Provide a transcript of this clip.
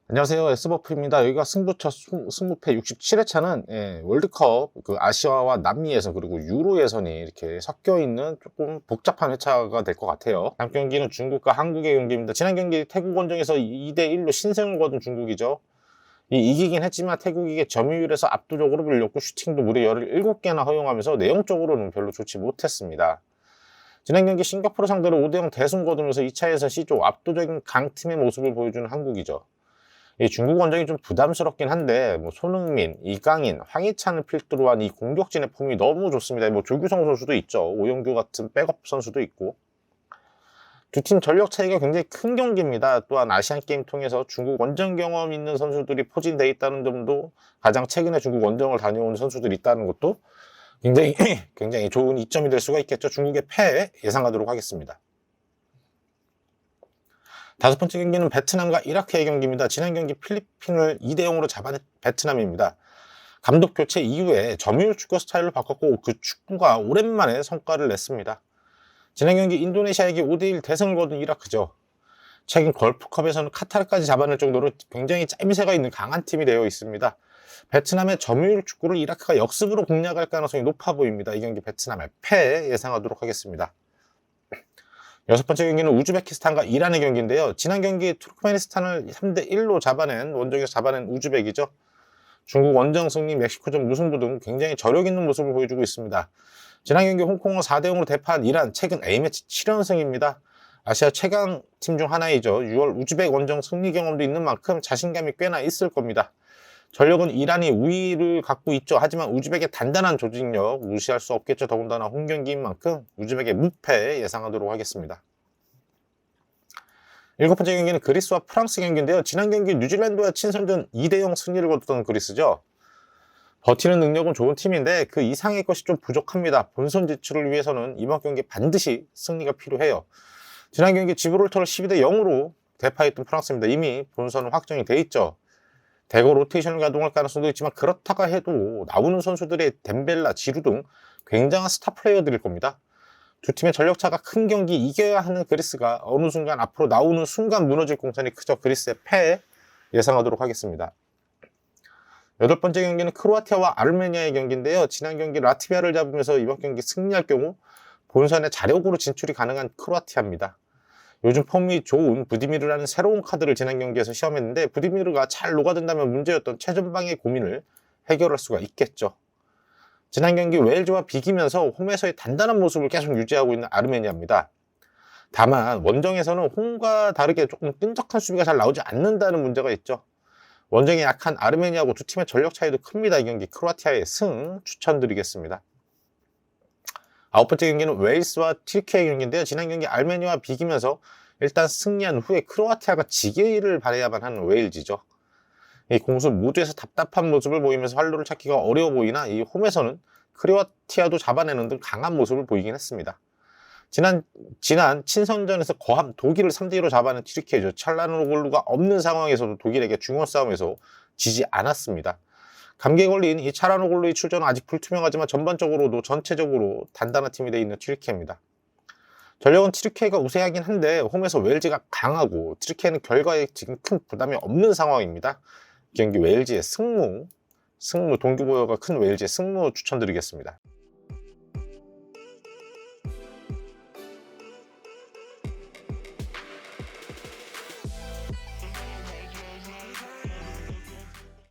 안녕하세요. S버프입니다. 여기가 승부처 승부패 67회차는 월드컵 아시아와 남미 예선 그리고 유로 예선이 이렇게 섞여 있는 조금 복잡한 회차가 될 것 같아요. 다음 경기는 중국과 한국의 경기입니다. 지난 경기 태국 원정에서 2대1로 신승을 거둔 중국이죠. 이기긴 했지만 태국에게 점유율에서 압도적으로 밀렸고 슈팅도 무려 17개나 허용하면서 내용적으로는 별로 좋지 못했습니다. 지난 경기 싱가포르 상대로 5대0 대승 거두면서 2차 예선 C조 압도적인 강팀의 모습을 보여주는 한국이죠. 중국 원정이 좀 부담스럽긴 한데 손흥민, 이강인, 황희찬을 필두로 한 이 공격진의 폼이 너무 좋습니다. 조규성 선수도 있죠. 오영규 같은 백업 선수도 있고 두 팀 전력 차이가 굉장히 큰 경기입니다. 또한 아시안게임 통해서 중국 원정 경험 있는 선수들이 포진되어 있다는 점도 가장 최근에 중국 원정을 다녀온 선수들이 있다는 것도 굉장히 좋은 이점이 될 수가 있겠죠. 중국의 패 예상하도록 하겠습니다. 다섯 번째 경기는 베트남과 이라크의 경기입니다. 지난 경기 필리핀을 2대0으로 잡아낸 베트남입니다. 감독 교체 이후에 점유율 축구 스타일로 바꿨고 그 축구가 오랜만에 성과를 냈습니다. 지난 경기 인도네시아에게 5대1 대승을 거둔 이라크죠. 최근 걸프컵에서는 카타르까지 잡아낼 정도로 굉장히 짜임새가 있는 강한 팀이 되어 있습니다. 베트남의 점유율 축구를 이라크가 역습으로 공략할 가능성이 높아 보입니다. 이 경기 베트남의 패 예상하도록 하겠습니다. 여섯 번째 경기는 우즈베키스탄과 이란의 경기인데요. 지난 경기 투르크메니스탄을 3대1로 원정에서 잡아낸 우즈벡이죠. 중국 원정 승리, 멕시코전 무승부 등 굉장히 저력 있는 모습을 보여주고 있습니다. 지난 경기 홍콩을 4대0으로 대파한 이란, 최근 A매치 7연승입니다. 아시아 최강 팀 중 하나이죠. 6월 우즈벡 원정 승리 경험도 있는 만큼 자신감이 꽤나 있을 겁니다. 전력은 이란이 우위를 갖고 있죠. 하지만 우즈벡의 단단한 조직력 무시할 수 없겠죠. 더군다나 홈경기인 만큼 우즈벡의 무패 예상하도록 하겠습니다. 일곱 번째 경기는 그리스와 프랑스 경기인데요. 지난 경기 뉴질랜드와 친선전 2대0 승리를 거뒀던 그리스죠. 버티는 능력은 좋은 팀인데 그 이상의 것이 좀 부족합니다. 본선 진출을 위해서는 이번 경기 반드시 승리가 필요해요. 지난 경기 지브롤터를 12대0으로 대파했던 프랑스입니다. 이미 본선은 확정이 돼 있죠. 대거 로테이션을 가동할 가능성도 있지만 그렇다가 해도 나오는 선수들의 덴벨라, 지루 등 굉장한 스타 플레이어들일 겁니다. 두 팀의 전력차가 큰 경기 이겨야 하는 그리스가 어느 순간 앞으로 나오는 순간 무너질 공산이 크죠. 그리스의 패 예상하도록 하겠습니다. 여덟 번째 경기는 크로아티아와 아르메니아의 경기인데요. 지난 경기 라트비아를 잡으면서 이번 경기 승리할 경우 본선에 자력으로 진출이 가능한 크로아티아입니다. 요즘 폼이 좋은 부디미르라는 새로운 카드를 지난 경기에서 시험했는데 부디미르가 잘 녹아든다면 문제였던 최전방의 고민을 해결할 수가 있겠죠. 지난 경기 웨일즈와 비기면서 홈에서의 단단한 모습을 계속 유지하고 있는 아르메니아입니다. 다만 원정에서는 홈과 다르게 조금 끈적한 수비가 잘 나오지 않는다는 문제가 있죠. 원정에 약한 아르메니아하고 두 팀의 전력 차이도 큽니다. 이 경기 크로아티아의 승 추천드리겠습니다. 아홉 번째 경기는 웨일스와 튀르키예의 경기인데요. 지난 경기 아르메니아와 비기면서 일단 승리한 후에 크로아티아가 지기를 바라야만 하는 웨일즈죠. 이 공수 모두에서 답답한 모습을 보이면서 활로를 찾기가 어려워 보이나 이 홈에서는 크로아티아도 잡아내는 등 강한 모습을 보이긴 했습니다. 지난 친선전에서 거함 독일을 3대2로 잡아낸 튀르키예죠. 찰라노글루가 없는 상황에서도 독일에게 중원 싸움에서 지지 않았습니다. 감기에 걸린 이 차라노글루의 출전은 아직 불투명하지만 전반적으로도 전체적으로 단단한 팀이 되어 있는 튀르키예입니다. 전력은 튀르키예가 우세하긴 한데 홈에서 웨일즈가 강하고 튀르키예는 결과에 지금 큰 부담이 없는 상황입니다. 이 경기 웨일즈의 승무 동기부여가 큰 웨일즈의 승무 추천드리겠습니다.